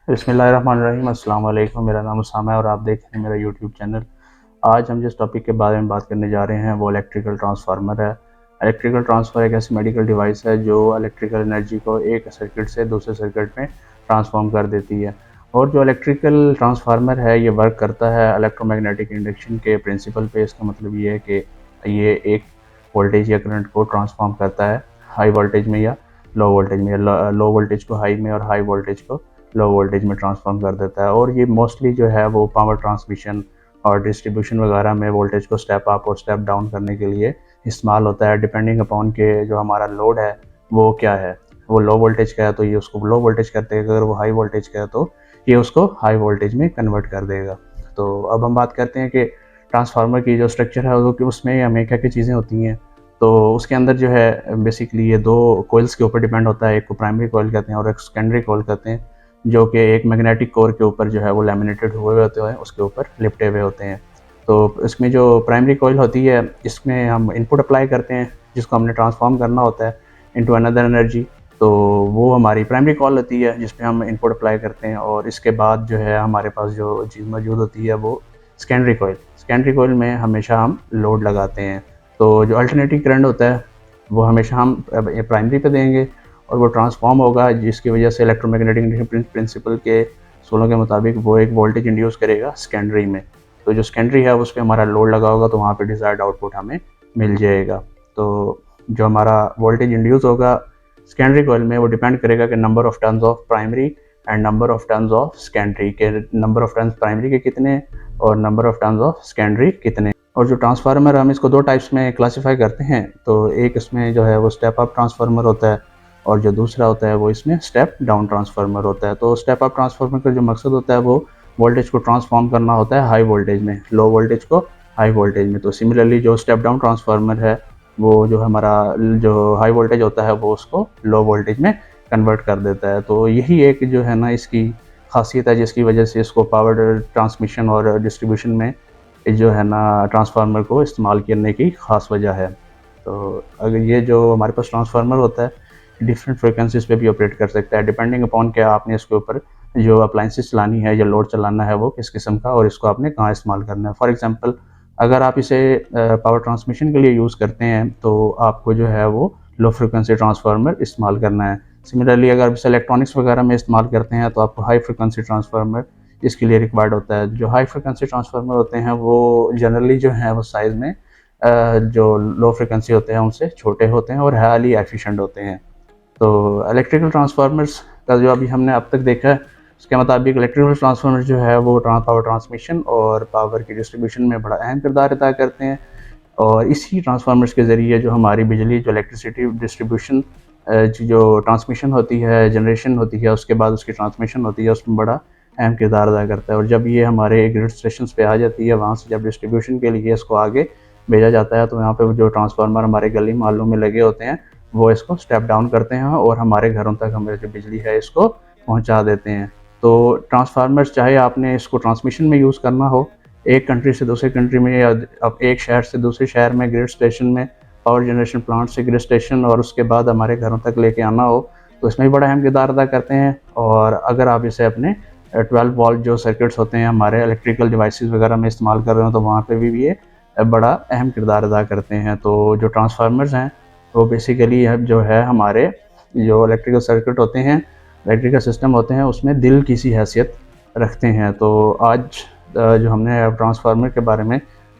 बिस्मिल्लाहिर्रहमानिर्रहीम। अस्सलाम वालेकुम। मेरा नाम उसामा है और आप देख रहे हैं मेरा यूट्यूब चैनल। आज हम जिस टॉपिक के बारे में बात करने जा रहे हैं वो इलेक्ट्रिकल ट्रांसफार्मर है। इलेक्ट्रिकल ट्रांसफर एक ऐसी मेडिकल डिवाइस है जो इलेक्ट्रिकल एनर्जी को एक सर्किट से दूसरे सर्किट में ट्रांसफॉर्म कर देती है। और जो इलेक्ट्रिकल ट्रांसफार्मर है ये वर्क करता है इलेक्ट्रोमैग्नेटिक इंडक्शन के प्रिंसिपल पे। इसका मतलब ये है कि ये एक वोल्टेज या करंट को ट्रांसफॉर्म करता है हाई वोल्टेज में या लो वोल्टेज में, या लो वोल्टेज को हाई में और हाई वोल्टेज को लो वोल्टेज में ट्रांसफॉर्म कर देता है। और ये मोस्टली जो है वो पावर ट्रांसमिशन और डिस्ट्रीब्यूशन वगैरह में वोल्टेज को स्टेप अप और स्टेप डाउन करने के लिए इस्तेमाल होता है, डिपेंडिंग अपॉन के जो हमारा लोड है वो क्या है। वो लो वोल्टेज का है तो ये उसको लो वोल्टेज कर देगा, अगर वो हाई वोल्टेज का है तो ये उसको हाई वोल्टेज में कन्वर्ट कर देगा। तो अब हम बात करते हैं कि ट्रांसफार्मर की जो स्ट्रक्चर है वो कि उसमें हमें क्या क्या चीज़ें होती हैं। तो उसके अंदर जो है बेसिकली ये दो कोयल्स के ऊपर डिपेंड होता है, एक को प्राइमरी कोयल कहते हैं और एक सेकेंडरी कोयल कहते हैं, जो कि एक मैग्नेटिक कोर के ऊपर जो है वो लैमिनेटेड हुए होते हैं, उसके ऊपर लिपटे हुए होते हैं। तो इसमें जो प्राइमरी कोयल होती है इसमें हम इनपुट अप्लाई करते हैं जिसको हमने ट्रांसफॉर्म करना होता है इनटू अनदर एनर्जी। तो वो हमारी प्राइमरी कॉल होती है जिसमें हम इनपुट अप्लाई करते हैं। और इसके बाद जो है हमारे पास जो चीज़ मौजूद होती है वो सेकेंडरी कोयल में हमेशा हम लोड लगाते हैं। तो जो अल्टरनेटिंग करंट होता है वो हमेशा हम प्राइमरी पे देंगे और वो ट्रांसफॉर्म होगा, जिसकी वजह से इलेक्ट्रोमैग्नेटिक इंडक्शन प्रिंसिपल के सोलों के मुताबिक वो एक वोल्टेज इंड्यूस करेगा सेकेंडरी में। तो जो सेकेंडरी है उस पर हमारा लोड लगा होगा तो वहाँ पे डिज़ायर्ड आउटपुट हमें मिल जाएगा। तो जो हमारा वोल्टेज इंड्यूस होगा सेकेंडरी कॉइल में वो डिपेंड करेगा कि number of turns of primary and number of turns of secondary के, नंबर ऑफ टर्न्स प्राइमरी के कितने और number of turns of secondary कितने। और जो ट्रांसफार्मर हम इसको दो टाइप्स में क्लासीफाई करते हैं। तो एक इसमें जो है वो स्टेप अप ट्रांसफार्मर होता है और जो दूसरा होता है वो इसमें स्टेप डाउन ट्रांसफार्मर होता है। तो स्टेप अप ट्रांसफार्मर का जो मकसद होता है वो वोल्टेज को ट्रांसफॉर्म करना होता है हाई वोल्टेज में, लो वोल्टेज को हाई वोल्टेज में। तो सिमिलरली जो स्टेप डाउन ट्रांसफार्मर है वो जो हमारा जो हाई वोल्टेज होता है वो उसको लो वोल्टेज में कन्वर्ट कर देता है। तो यही एक जो है ना इसकी खासियत है जिसकी वजह से इसको पावर ट्रांसमिशन और डिस्ट्रीब्यूशन में जो है ना ट्रांसफार्मर को इस्तेमाल करने की ख़ास वजह है। तो अगर ये जो हमारे पास ट्रांसफार्मर होता है डिफरेंट फ्रिक्वेंसीज़ पे भी ऑपरेट कर सकता है, डिपेंडिंग अपॉन क्या आपने इसके ऊपर जो अप्लाइंसेस चलानी है या लोड चलाना है वो किस किस्म का और इसको आपने कहाँ इस्तेमाल करना है। फॉर एग्जांपल अगर आप इसे पावर ट्रांसमिशन के लिए यूज़ करते हैं तो आपको जो है वो लो फ्रिक्वेंसी ट्रांसफार्मर इस्तेमाल करना है। सिमिलरली अगर आप इसे इलेक्ट्रॉनिक्स वगैरह में इस्तेमाल करते हैं तो आपको हाई फ्रिक्वेंसी ट्रांसफार्मर इसके लिए रिक्वायर्ड होता है। जो हाई फ्रिक्वेंसी ट्रांसफार्मर होते हैं वो जनरली जो है वो साइज़ में जो लो फ्रिक्वेंसी होते हैं उनसे छोटे होते हैं और हाईली एफिशिएंट होते हैं। तो इलेक्ट्रिकल ट्रांसफार्मर्स का जो अभी हमने अब तक देखा है उसके मुताबिक इलेक्ट्रिकल ट्रांसफार्मर जो है वो पावर ट्रांसमिशन और पावर की डिस्ट्रीब्यूशन में बड़ा अहम किरदार अदा करते हैं। और इसी ट्रांसफार्मर्स के ज़रिए जो हमारी बिजली जो इलेक्ट्रिसिटी डिस्ट्रीब्यूशन जो ट्रांसमिशन होती है, जनरेशन होती है, उसके बाद उसकी ट्रांसमिशन होती है, उसमें बड़ा अहम किरदार अदा करता है। और जब ये हमारे ग्रिड स्टेशन पे आ जाती है वहाँ से जब डिस्ट्रीब्यूशन के लिए इसको आगे भेजा जाता है तो यहाँ पे जो ट्रांसफार्मर हमारे गली मोहल्लों में लगे होते हैं वो इसको स्टेप डाउन करते हैं और हमारे घरों तक हमारी जो बिजली है इसको पहुँचा देते हैं। तो ट्रांसफार्मर्स चाहे आपने इसको ट्रांसमिशन में यूज़ करना हो एक कंट्री से दूसरे कंट्री में, या अब एक शहर से दूसरे शहर में ग्रिड स्टेशन में, पावर जनरेशन प्लांट से ग्रिड स्टेशन और उसके बाद हमारे घरों तक लेके आना हो तो इसमें भी बड़ा अहम किरदार अदा करते हैं। और अगर आप इसे अपने 12 वोल्ट जो सर्किट्स होते हैं हमारे इलेक्ट्रिकल डिवाइसेस वगैरह में इस्तेमाल कर रहे हो तो वहाँ पे भी ये बड़ा अहम किरदार अदा करते हैं। तो जो ट्रांसफार्मर्स हैं वो बेसिकली जो है हमारे जो इलेक्ट्रिकल सर्किट होते हैं, इलेक्ट्रिकल सिस्टम होते हैं उसमें दिल की सी हैसियत रखते हैं। तो आज जो हमने ट्रांसफार्मर के बारे में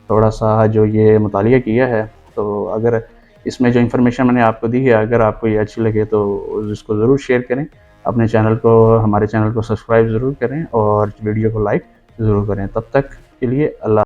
थोड़ा सा जो ये मुतालिया किया है, तो अगर इसमें जो इन्फॉर्मेशन मैंने आपको दी है अगर आपको ये अच्छी लगे तो इसको ज़रूर शेयर करें, अपने चैनल को, हमारे चैनल को सब्सक्राइब ज़रूर करें और वीडियो को लाइक ज़रूर करें। तब तक के लिए अल्लाह।